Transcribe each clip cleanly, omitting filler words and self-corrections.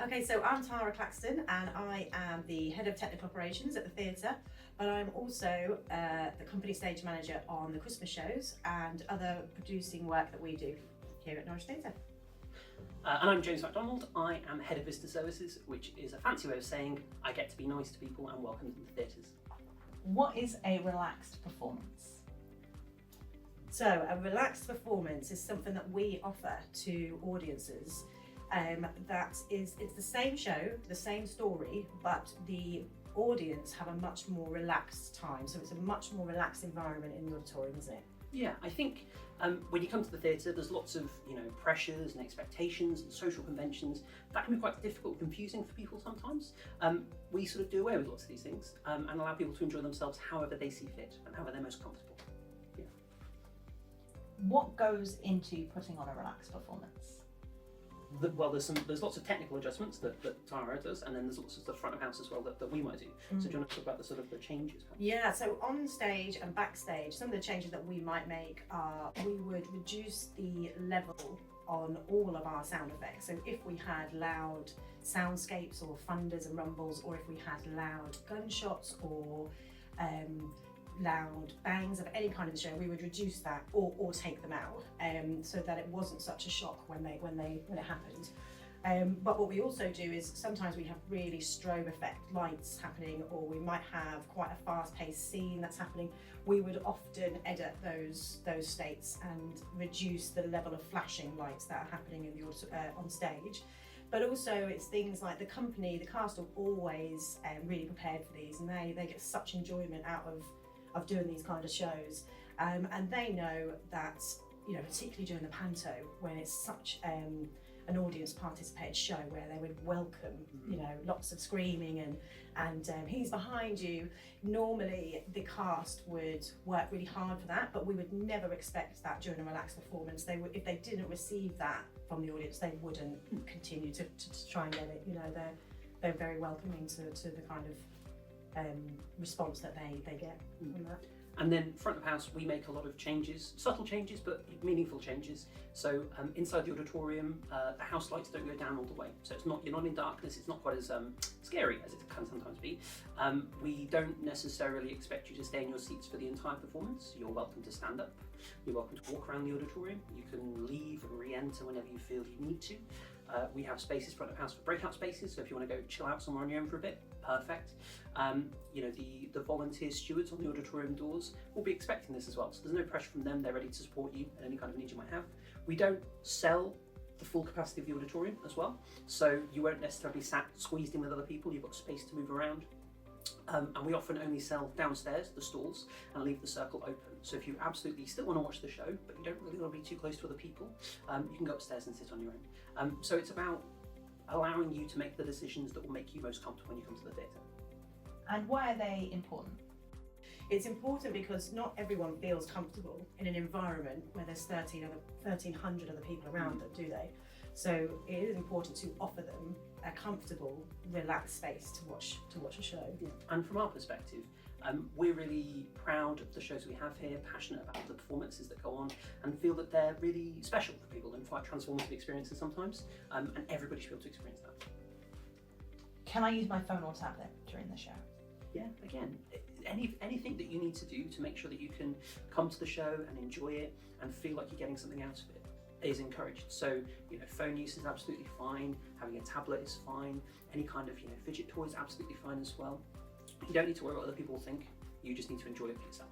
Okay, so I'm Tara Claxton and I am the Head of Technical Operations at the theatre, but I'm also the company stage manager on the Christmas shows and other producing work that we do here at Norwich Theatre. And I'm James MacDonald. I am Head of Visitor Services, which is a fancy way of saying I get to be nice to people and welcome them to the theatres. What is a relaxed performance? So a relaxed performance is something that we offer to audiences. It's the same show, the same story, but the audience have a much more relaxed time. So it's a much more relaxed environment in the auditorium, isn't it? Yeah, I think when you come to the theatre, there's lots of pressures and expectations and social conventions that can be quite difficult and confusing for people sometimes. We sort of do away with lots of these things and allow people to enjoy themselves however they see fit and however they're most comfortable. Yeah. What goes into putting on a relaxed performance? Well, there's lots of technical adjustments that Tara does, and then there's lots of the front of house as well that we might do. So do you want to talk about the changes? Yeah, so on stage and backstage, some of the changes that we might make are we would reduce the level on all of our sound effects. So if we had loud soundscapes or thunders and rumbles, or if we had loud gunshots or loud bangs of any kind of the show, we would reduce that or take them out, so that it wasn't such a shock when it happened. But what we also do is sometimes we have really strobe effect lights happening, or we might have quite a fast-paced scene that's happening. We would often edit those states and reduce the level of flashing lights that are happening in the on stage. But also it's things like the cast are always really prepared for these, and they get such enjoyment out of doing these kind of shows, and they know that, particularly during the panto, when it's such an audience participated show where they would welcome lots of screaming and he's behind you. Normally the cast would work really hard for that, but we would never expect that during a relaxed performance. They would, if they didn't receive that from the audience, they wouldn't continue to try and get it. They're very welcoming to the kind of response that they get from that. And then front of house, we make a lot of changes, subtle changes, but meaningful changes. So inside the auditorium, the house lights don't go down all the way. So you're not in darkness, it's not quite as scary as it can sometimes be. We don't necessarily expect you to stay in your seats for the entire performance. You're welcome to stand up. You're welcome to walk around the auditorium. You can leave and re-enter whenever you feel you need to. We have spaces front of house for breakout spaces, so if you want to go chill out somewhere on your own for a bit, perfect. The volunteer stewards on the auditorium doors will be expecting this as well, so there's no pressure from them. They're ready to support you in any kind of need you might have. We don't sell the full capacity of the auditorium as well, so you won't necessarily be sat squeezed in with other people. You've got space to move around. And we often only sell downstairs, the stalls, and leave the circle open. So if you absolutely still want to watch the show, but you don't really want to be too close to other people, you can go upstairs and sit on your own. So it's about allowing you to make the decisions that will make you most comfortable when you come to the theatre. And why are they important? It's important because not everyone feels comfortable in an environment where there's 1,300 other people around them, do they? So it is important to offer them a comfortable, relaxed space to watch a show. Yeah. And from our perspective, we're really proud of the shows we have here, passionate about the performances that go on, and feel that they're really special for people and quite transformative experiences sometimes, and everybody should be able to experience that. Can I use my phone or tablet during the show? Yeah, again, anything that you need to do to make sure that you can come to the show and enjoy it and feel like you're getting something out of it is encouraged. So, phone use is absolutely fine, having a tablet is fine, any kind of, fidget toy is absolutely fine as well. You don't need to worry what other people think, you just need to enjoy it for yourself.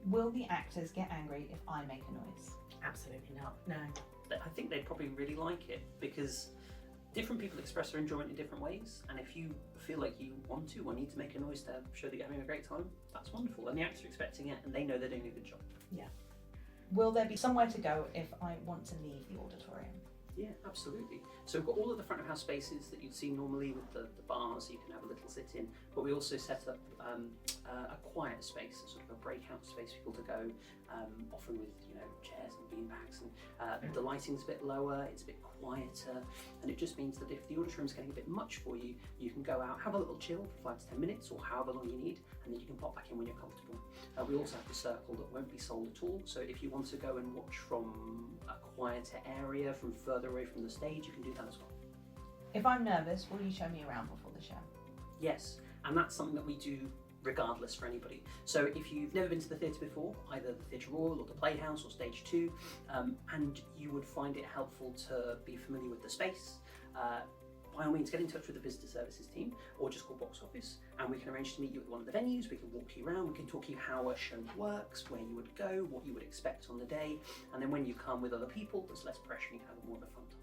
Will the actors get angry if I make a noise? Absolutely not, no. I think they'd probably really like it, because different people express their enjoyment in different ways, and if you feel like you want to or need to make a noise to show that you're having a great time, that's wonderful, and the actors are expecting it and they know they're doing a good job. Yeah. Will there be somewhere to go if I want to leave the auditorium? Yeah, absolutely. So we've got all of the front of house spaces that you'd see normally with the bars, you can have a little sit in, but we also set up a quiet space, sort of a breakout space for people to go, often with chairs and beanbags, and the lighting's a bit lower, it's a bit quieter, and it just means that if the auditorium's getting a bit much for you, you can go out, have a little chill for 5 to 10 minutes or however long you need, and then you can pop back in when you're comfortable. We also have the circle that won't be sold at all, so if you want to go and watch from a quieter area, from further away from the stage, you can do that as well. If I'm nervous, will you show me around before the show? Yes, and that's something that we do regardless for anybody. So if you've never been to the theatre before, either the Theatre Royal or the Playhouse or Stage 2, and you would find it helpful to be familiar with the space, by all means get in touch with the visitor services team or just call box office and we can arrange to meet you at one of the venues. We can walk you around, we can talk you how a show works, where you would go, what you would expect on the day, and then when you come with other people there's less pressure and you can have more of a fun time.